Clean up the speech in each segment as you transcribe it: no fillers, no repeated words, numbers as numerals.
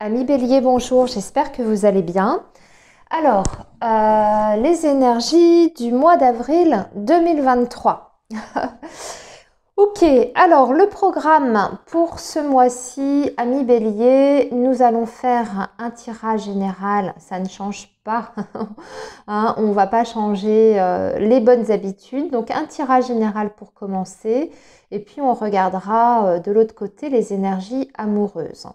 Amis Bélier, bonjour, j'espère que vous allez bien. Alors, les énergies du mois d'avril 2023. Ok, alors le programme pour ce mois-ci, amis Bélier, nous allons faire un tirage général, ça ne change pas, hein, on ne va pas changer les bonnes habitudes. Donc un tirage général pour commencer, et puis on regardera de l'autre côté les énergies amoureuses.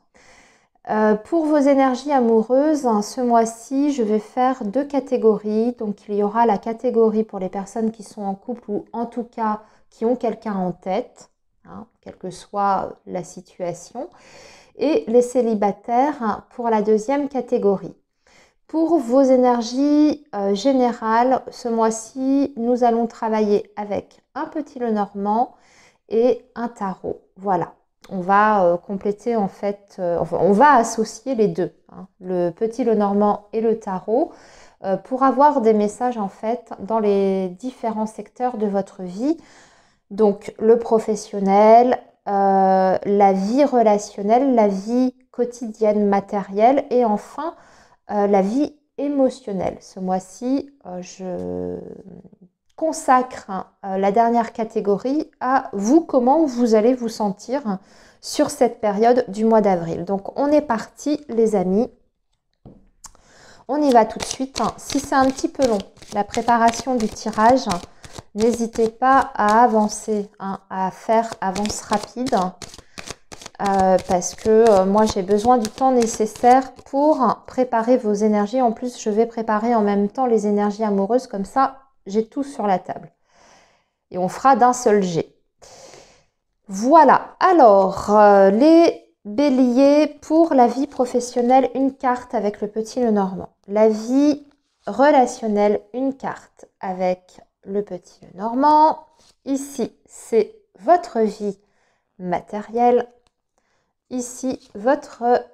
Pour vos énergies amoureuses, ce mois-ci, je vais faire deux catégories. Donc, il y aura la catégorie pour les personnes qui sont en couple ou en tout cas qui ont quelqu'un en tête, hein, quelle que soit la situation, et les célibataires pour la deuxième catégorie. Pour vos énergies générales, ce mois-ci, nous allons travailler avec un petit Lenormand et un tarot. Voilà. On va compléter en fait, on va associer les deux, hein, le petit Lenormand et le tarot, pour avoir des messages en fait dans les différents secteurs de votre vie. Donc le professionnel, la vie relationnelle, la vie quotidienne matérielle et enfin la vie émotionnelle. Ce mois-ci, je consacre la dernière catégorie à vous, comment vous allez vous sentir sur cette période du mois d'avril. Donc on est parti les amis, on y va tout de suite. Si c'est un petit peu long, la préparation du tirage, n'hésitez pas à avancer, hein, à faire avance rapide, parce que moi j'ai besoin du temps nécessaire pour préparer vos énergies. En plus je vais préparer en même temps les énergies amoureuses, comme ça j'ai tout sur la table. Et on fera d'un seul jet. Voilà. Alors, les béliers, pour la vie professionnelle, une carte avec le petit Lenormand. La vie relationnelle, une carte avec le petit Lenormand. Ici, c'est votre vie matérielle. Ici, votre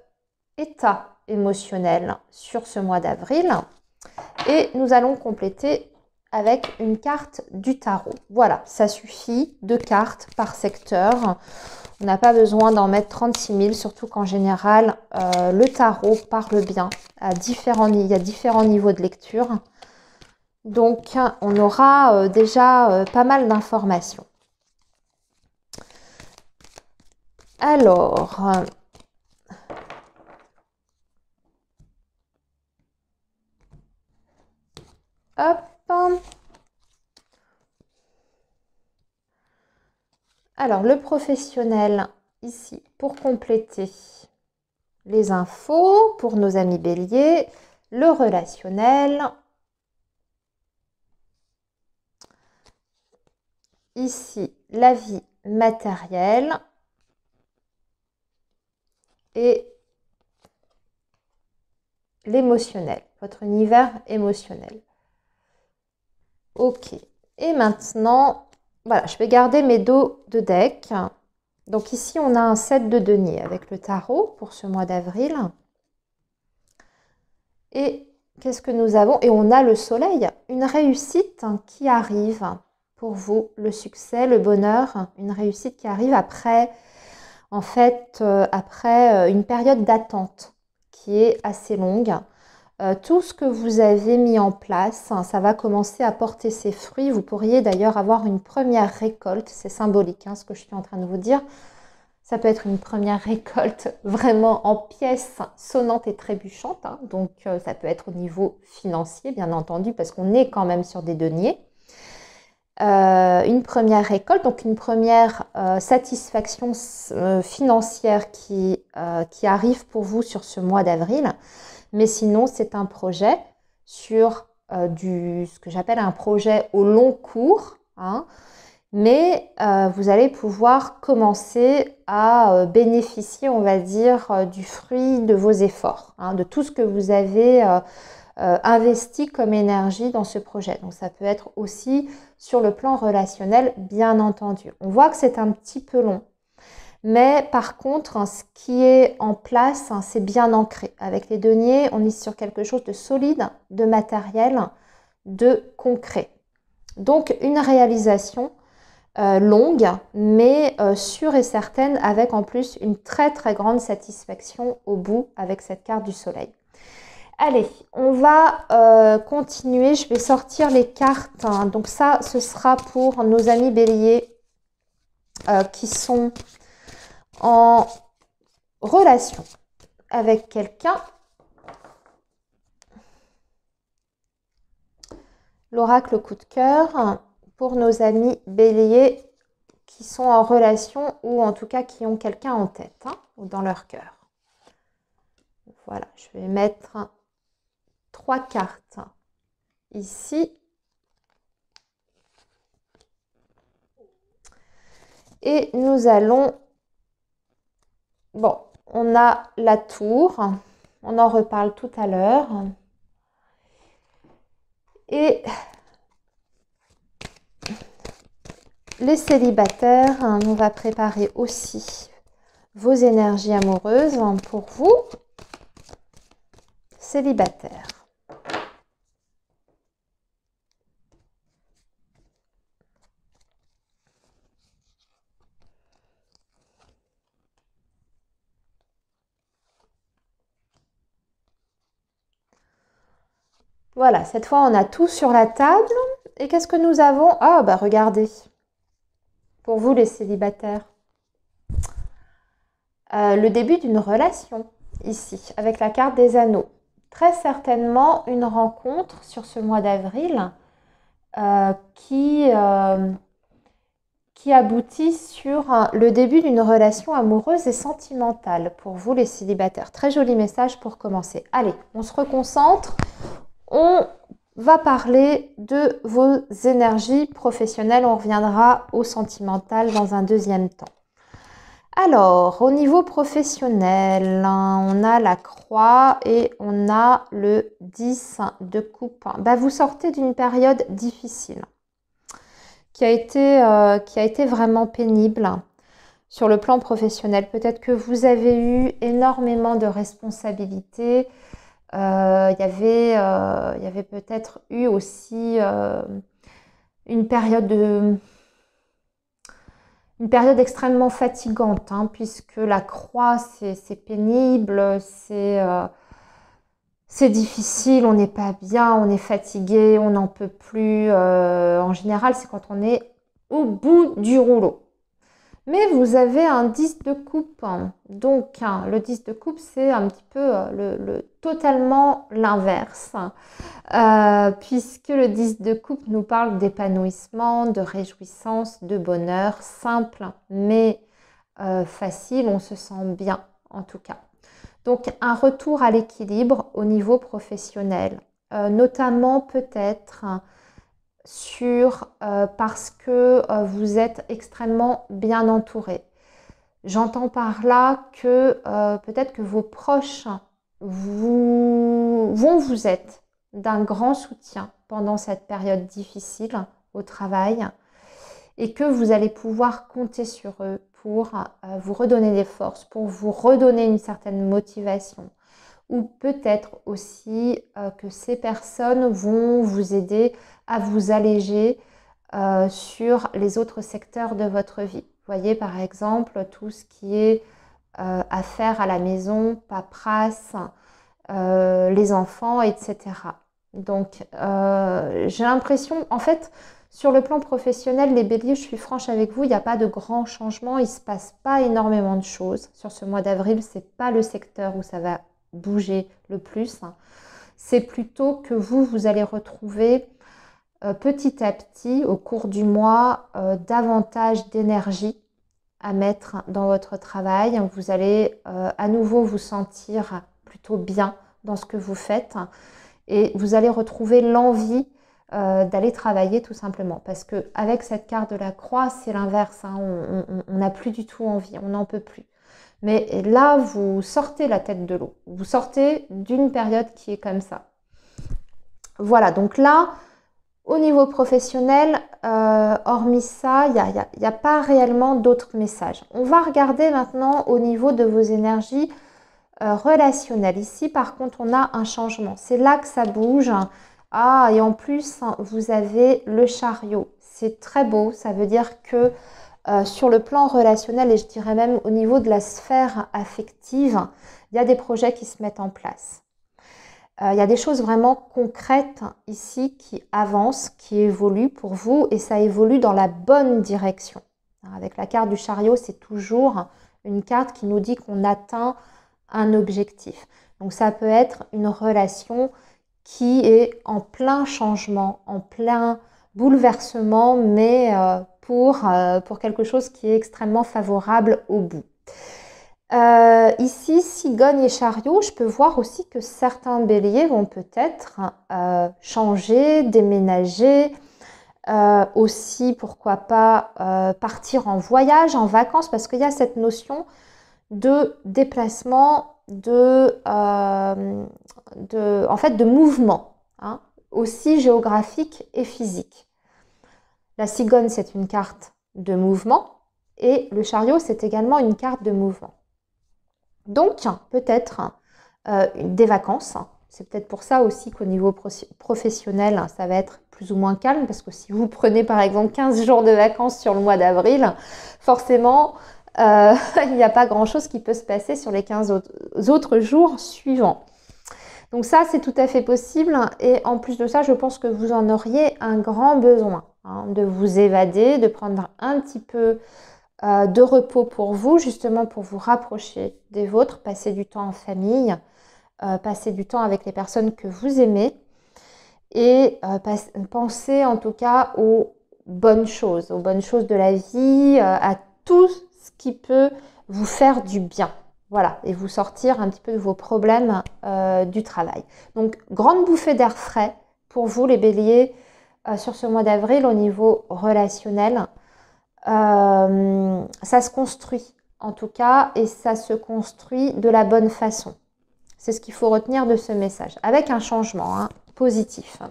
état émotionnel sur ce mois d'avril. Et nous allons compléter avec une carte du tarot. Voilà, ça suffit, 2 cartes par secteur. On n'a pas besoin d'en mettre 36 000, surtout qu'en général, le tarot parle bien. Il y a différents niveaux de lecture. Donc, on aura déjà pas mal d'informations. Alors, hop. Alors, le professionnel, ici, pour compléter les infos pour nos amis béliers, le relationnel, ici, la vie matérielle et l'émotionnel, votre univers émotionnel. Ok, et maintenant, voilà, je vais garder mes dos de deck. Donc ici, on a un set de deniers avec le tarot pour ce mois d'avril. Et qu'est-ce que nous avons? Et on a le soleil, une réussite qui arrive pour vous, le succès, le bonheur, une réussite qui arrive après, en fait, après une période d'attente qui est assez longue. Tout ce que vous avez mis en place, ça va commencer à porter ses fruits. Vous pourriez d'ailleurs avoir une première récolte. C'est symbolique, hein, ce que je suis en train de vous dire. Ça peut être une première récolte vraiment en pièces sonnantes et trébuchantes. Hein. Donc, ça peut être au niveau financier, bien entendu, parce qu'on est quand même sur des deniers. Une première récolte, donc une première satisfaction financière qui arrive pour vous sur ce mois d'avril. Mais sinon, c'est un projet sur ce que j'appelle un projet au long cours. Hein, mais vous allez pouvoir commencer à bénéficier, on va dire, du fruit de vos efforts, hein, de tout ce que vous avez investi comme énergie dans ce projet. Donc, ça peut être aussi sur le plan relationnel, bien entendu. On voit que c'est un petit peu long. Mais par contre, ce qui est en place, c'est bien ancré. Avec les deniers, on est sur quelque chose de solide, de matériel, de concret. Donc, une réalisation longue, mais sûre et certaine, avec en plus une très très grande satisfaction au bout avec cette carte du soleil. Allez, on va continuer. Je vais sortir les cartes. Hein. Donc ça, ce sera pour nos amis béliers qui sont en relation avec quelqu'un. L'oracle coup de cœur pour nos amis béliers qui sont en relation ou en tout cas qui ont quelqu'un en tête hein, ou dans leur cœur. Voilà, je vais mettre 3 cartes ici. Et nous allons... Bon, on a la tour. On en reparle tout à l'heure. Et les célibataires, on va préparer aussi vos énergies amoureuses pour vous, célibataires. Voilà, cette fois, on a tout sur la table. Et qu'est-ce que nous avons? Ah, bah regardez. Pour vous, les célibataires. Le début d'une relation, ici, avec la carte des anneaux. Très certainement, une rencontre sur ce mois d'avril qui aboutit sur le début d'une relation amoureuse et sentimentale. Pour vous, les célibataires. Très joli message pour commencer. Allez, on se reconcentre. On va parler de vos énergies professionnelles. On reviendra au sentimental dans un deuxième temps. Alors, au niveau professionnel, on a la croix et on a le 10 de coupe. Ben, vous sortez d'une période difficile qui a été vraiment pénible sur le plan professionnel. Peut-être que vous avez eu énormément de responsabilités. Il y avait peut-être eu aussi une période extrêmement fatigante, hein, puisque la croix, c'est pénible, c'est difficile, on n'est pas bien, on est fatigué, on n'en peut plus. En général, c'est quand on est au bout du rouleau. Mais vous avez un 10 de coupe. Donc, le 10 de coupe, c'est un petit peu totalement l'inverse. Puisque le 10 de coupe nous parle d'épanouissement, de réjouissance, de bonheur, simple, mais facile. On se sent bien, en tout cas. Donc, un retour à l'équilibre au niveau professionnel. Notamment, peut-être... parce que vous êtes extrêmement bien entouré. J'entends par là que peut-être que vos proches vont vous être d'un grand soutien pendant cette période difficile au travail et que vous allez pouvoir compter sur eux pour vous redonner des forces, pour vous redonner une certaine motivation. Ou peut-être aussi que ces personnes vont vous aider à vous alléger sur les autres secteurs de votre vie. Vous voyez par exemple tout ce qui est affaires à la maison, paperasse, les enfants, etc. Donc j'ai l'impression, en fait, sur le plan professionnel, les béliers, je suis franche avec vous, il n'y a pas de grands changements, il ne se passe pas énormément de choses. Sur ce mois d'avril, ce n'est pas le secteur où ça va bouger le plus. C'est plutôt que vous allez retrouver petit à petit au cours du mois davantage d'énergie à mettre dans votre travail. Vous allez à nouveau vous sentir plutôt bien dans ce que vous faites et vous allez retrouver l'envie d'aller travailler tout simplement, parce que avec cette carte de la croix, c'est l'inverse, hein. On n'a plus du tout envie, on n'en peut plus. Mais là, vous sortez la tête de l'eau. Vous sortez d'une période qui est comme ça. Voilà, donc là, au niveau professionnel, hormis ça, il n'y a pas réellement d'autres messages. On va regarder maintenant au niveau de vos énergies relationnelles. Ici, par contre, on a un changement. C'est là que ça bouge. Ah, et en plus, vous avez le chariot. c'est très beau. Ça veut dire que sur le plan relationnel et je dirais même au niveau de la sphère affective, il y a des projets qui se mettent en place. Il y a des choses vraiment concrètes ici qui avancent, qui évoluent pour vous et ça évolue dans la bonne direction. Avec la carte du chariot, c'est toujours une carte qui nous dit qu'on atteint un objectif. Donc ça peut être une relation qui est en plein changement, en plein bouleversement, mais pour quelque chose qui est extrêmement favorable au bout. Ici, cigogne et chariot, je peux voir aussi que certains béliers vont peut-être changer, déménager, aussi, pourquoi pas, partir en voyage, en vacances, parce qu'il y a cette notion de déplacement, en fait, de mouvement, hein, aussi géographique et physique. La cigogne, c'est une carte de mouvement et le chariot, c'est également une carte de mouvement. Donc, peut-être des vacances. C'est peut-être pour ça aussi qu'au niveau professionnel, ça va être plus ou moins calme, parce que si vous prenez par exemple 15 jours de vacances sur le mois d'avril, forcément, il n'y a pas grand-chose qui peut se passer sur les 15 autres jours suivants. Donc ça, c'est tout à fait possible. Et en plus de ça, je pense que vous en auriez un grand besoin, hein, de vous évader, de prendre un petit peu de repos pour vous, justement pour vous rapprocher des vôtres, passer du temps en famille, passer du temps avec les personnes que vous aimez et penser en tout cas aux bonnes choses de la vie, à tout ce qui peut vous faire du bien. Voilà, et vous sortir un petit peu de vos problèmes du travail. Donc, grande bouffée d'air frais pour vous les béliers sur ce mois d'avril au niveau relationnel. Ça se construit en tout cas et ça se construit de la bonne façon. C'est ce qu'il faut retenir de ce message, avec un changement positif.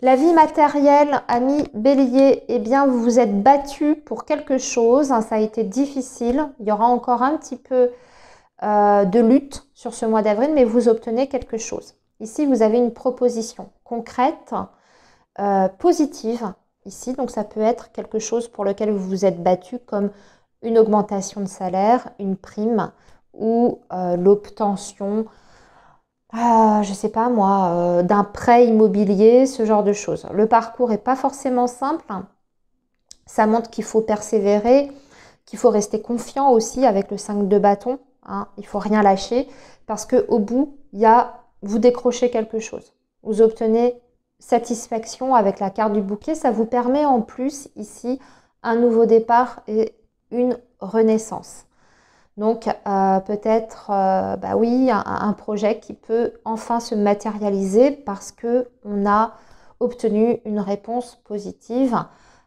La vie matérielle, amis bélier, eh bien vous vous êtes battu pour quelque chose, ça a été difficile, il y aura encore un petit peu de lutte sur ce mois d'avril, mais vous obtenez quelque chose. Ici, vous avez une proposition concrète, positive, ici, donc ça peut être quelque chose pour lequel vous vous êtes battu, comme une augmentation de salaire, une prime ou l'obtention, je ne sais pas moi, d'un prêt immobilier, ce genre de choses. Le parcours n'est pas forcément simple, ça montre qu'il faut persévérer, qu'il faut rester confiant aussi avec le 5 de bâton, hein, il ne faut rien lâcher parce qu'au bout, vous décrochez quelque chose, vous obtenez satisfaction avec la carte du bouquet, ça vous permet en plus ici un nouveau départ et une renaissance. Donc peut-être oui, un projet qui peut enfin se matérialiser parce qu'on a obtenu une réponse positive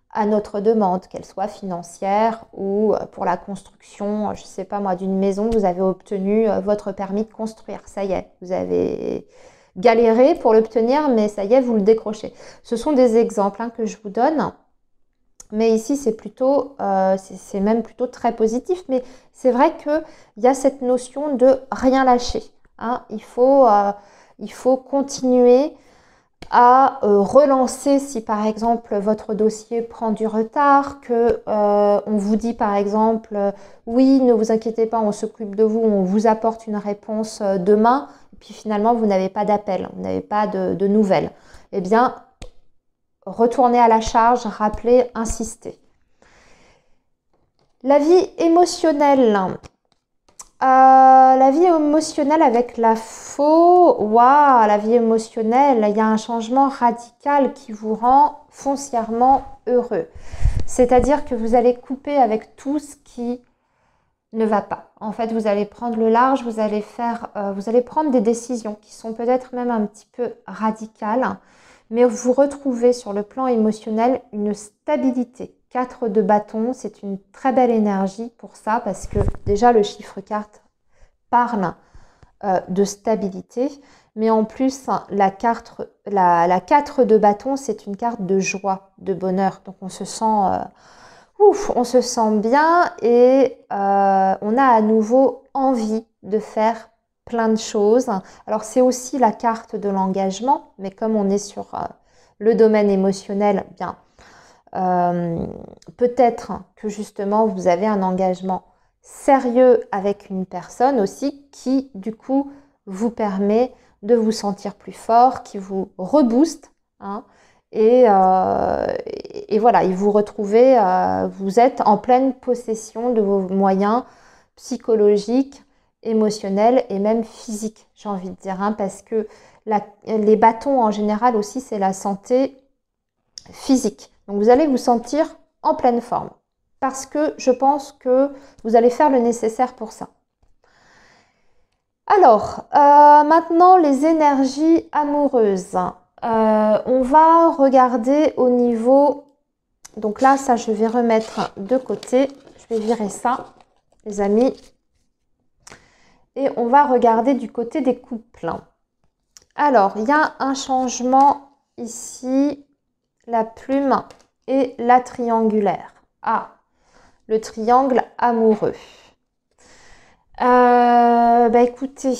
à notre demande, qu'elle soit financière ou pour la construction, je ne sais pas moi, d'une maison, vous avez obtenu votre permis de construire, ça y est, vous avez galéré pour l'obtenir, mais ça y est, vous le décrochez. Ce sont des exemples que je vous donne, mais ici c'est plutôt, c'est même plutôt très positif, mais c'est vrai qu'il y a cette notion de rien lâcher, hein. Il faut continuer à relancer si par exemple votre dossier prend du retard, que on vous dit par exemple oui, ne vous inquiétez pas, on s'occupe de vous, on vous apporte une réponse demain, et puis finalement vous n'avez pas d'appel, vous n'avez pas de nouvelles. Eh bien, retournez à la charge, rappelez, insistez. La vie émotionnelle. La vie émotionnelle avec la faux, waouh, la vie émotionnelle, il y a un changement radical qui vous rend foncièrement heureux. C'est-à-dire que vous allez couper avec tout ce qui ne va pas. En fait, vous allez prendre le large, vous allez prendre des décisions qui sont peut-être même un petit peu radicales, mais vous retrouvez sur le plan émotionnel une stabilité. 4 de bâton, c'est une très belle énergie pour ça parce que déjà le chiffre carte parle de stabilité, mais en plus la 4 de bâton, c'est une carte de joie, de bonheur. Donc on se sent bien et on a à nouveau envie de faire plein de choses. Alors c'est aussi la carte de l'engagement, mais comme on est sur le domaine émotionnel, bien peut-être que justement vous avez un engagement sérieux avec une personne aussi qui du coup vous permet de vous sentir plus fort, qui vous rebooste, hein, et voilà, et vous retrouvez, vous êtes en pleine possession de vos moyens psychologiques, émotionnels et même physiques, j'ai envie de dire, hein, parce que les bâtons en général aussi c'est la santé physique. Donc vous allez vous sentir en pleine forme parce que je pense que vous allez faire le nécessaire pour ça. Alors, maintenant les énergies amoureuses. On va regarder au niveau... Donc là, ça, je vais remettre de côté. Je vais virer ça, les amis. Et on va regarder du côté des couples. Alors, il y a un changement ici. La plume et la triangulaire. Ah, le triangle amoureux. Écoutez,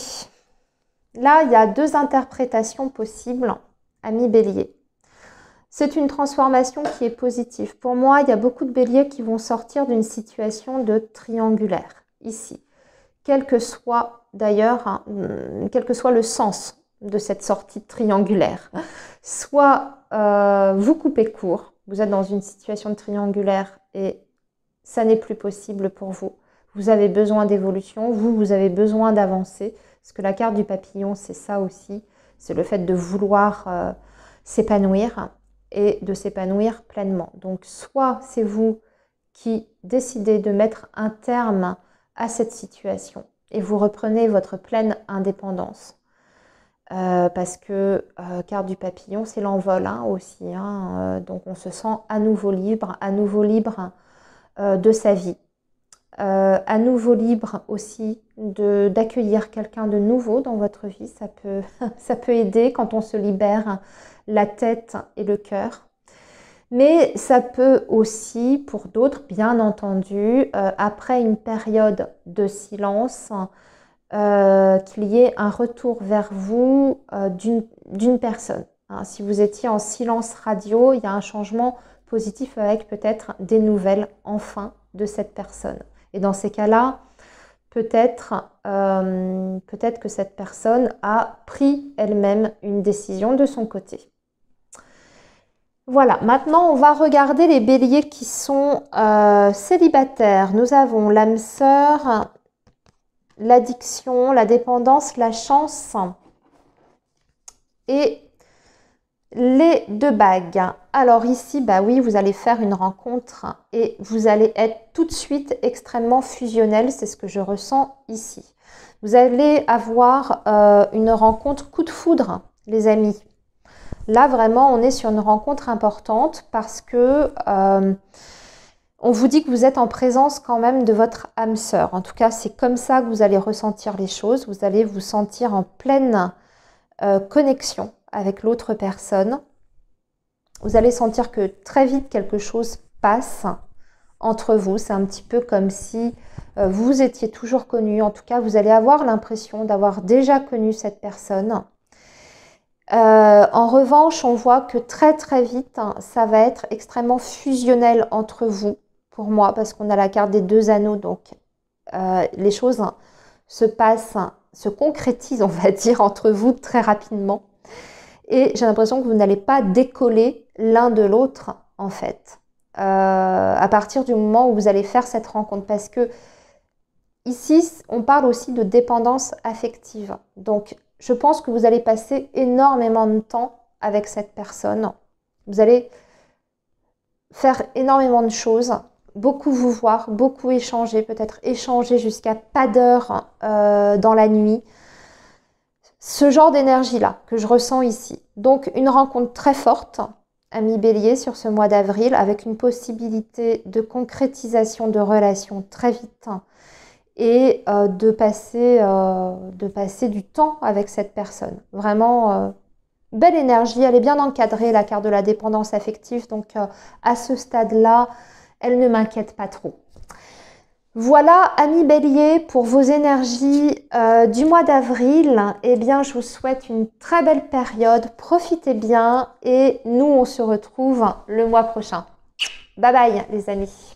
là, il y a deux interprétations possibles, amis bélier. C'est une transformation qui est positive. Pour moi, il y a beaucoup de béliers qui vont sortir d'une situation de triangulaire, ici. Quel que soit d'ailleurs, hein, quel que soit le sens de cette sortie triangulaire. Soit vous coupez court, vous êtes dans une situation de triangulaire et ça n'est plus possible pour vous. Vous avez besoin d'évolution, vous avez besoin d'avancer. Parce que la carte du papillon, c'est ça aussi. C'est le fait de vouloir s'épanouir et de s'épanouir pleinement. Donc, soit c'est vous qui décidez de mettre un terme à cette situation et vous reprenez votre pleine indépendance. Parce que carte du papillon, c'est l'envol hein, aussi. Hein, donc, on se sent à nouveau libre de sa vie. À nouveau libre aussi d'accueillir quelqu'un de nouveau dans votre vie. Ça peut aider quand on se libère la tête et le cœur. Mais ça peut aussi, pour d'autres, bien entendu, après une période de silence, qu'il y ait un retour vers vous d'une personne. Hein, si vous étiez en silence radio, il y a un changement positif avec peut-être des nouvelles enfin de cette personne. Et dans ces cas-là, peut-être que cette personne a pris elle-même une décision de son côté. Voilà, maintenant on va regarder les béliers qui sont célibataires. Nous avons l'âme sœur, l'addiction, la dépendance, la chance et les deux bagues. Alors ici, bah oui, vous allez faire une rencontre et vous allez être tout de suite extrêmement fusionnel. C'est ce que je ressens ici. Vous allez avoir une rencontre coup de foudre, les amis. Là, vraiment, on est sur une rencontre importante parce que on vous dit que vous êtes en présence quand même de votre âme sœur. En tout cas, c'est comme ça que vous allez ressentir les choses. Vous allez vous sentir en pleine connexion avec l'autre personne. Vous allez sentir que très vite quelque chose passe entre vous. C'est un petit peu comme si vous étiez toujours connu. En tout cas, vous allez avoir l'impression d'avoir déjà connu cette personne. En revanche, on voit que très très vite, hein, ça va être extrêmement fusionnel entre vous, pour moi, parce qu'on a la carte des deux anneaux. Donc, les choses se passent, se concrétisent, on va dire, entre vous très rapidement. Et j'ai l'impression que vous n'allez pas décoller l'un de l'autre, en fait, à partir du moment où vous allez faire cette rencontre. Parce que ici, on parle aussi de dépendance affective. Donc, je pense que vous allez passer énormément de temps avec cette personne. Vous allez faire énormément de choses, beaucoup vous voir, beaucoup échanger, peut-être échanger jusqu'à pas d'heure dans la nuit. Ce genre d'énergie-là que je ressens ici. Donc, une rencontre très forte, amis bélier, sur ce mois d'avril, avec une possibilité de concrétisation de relations très vite et de passer du temps avec cette personne. Vraiment, belle énergie, elle est bien encadrée, la carte de la dépendance affective. Donc, à ce stade-là, elle ne m'inquiète pas trop. Voilà, amis bélier, pour vos énergies du mois d'avril. Eh bien, je vous souhaite une très belle période. Profitez bien et nous, on se retrouve le mois prochain. Bye bye les amis.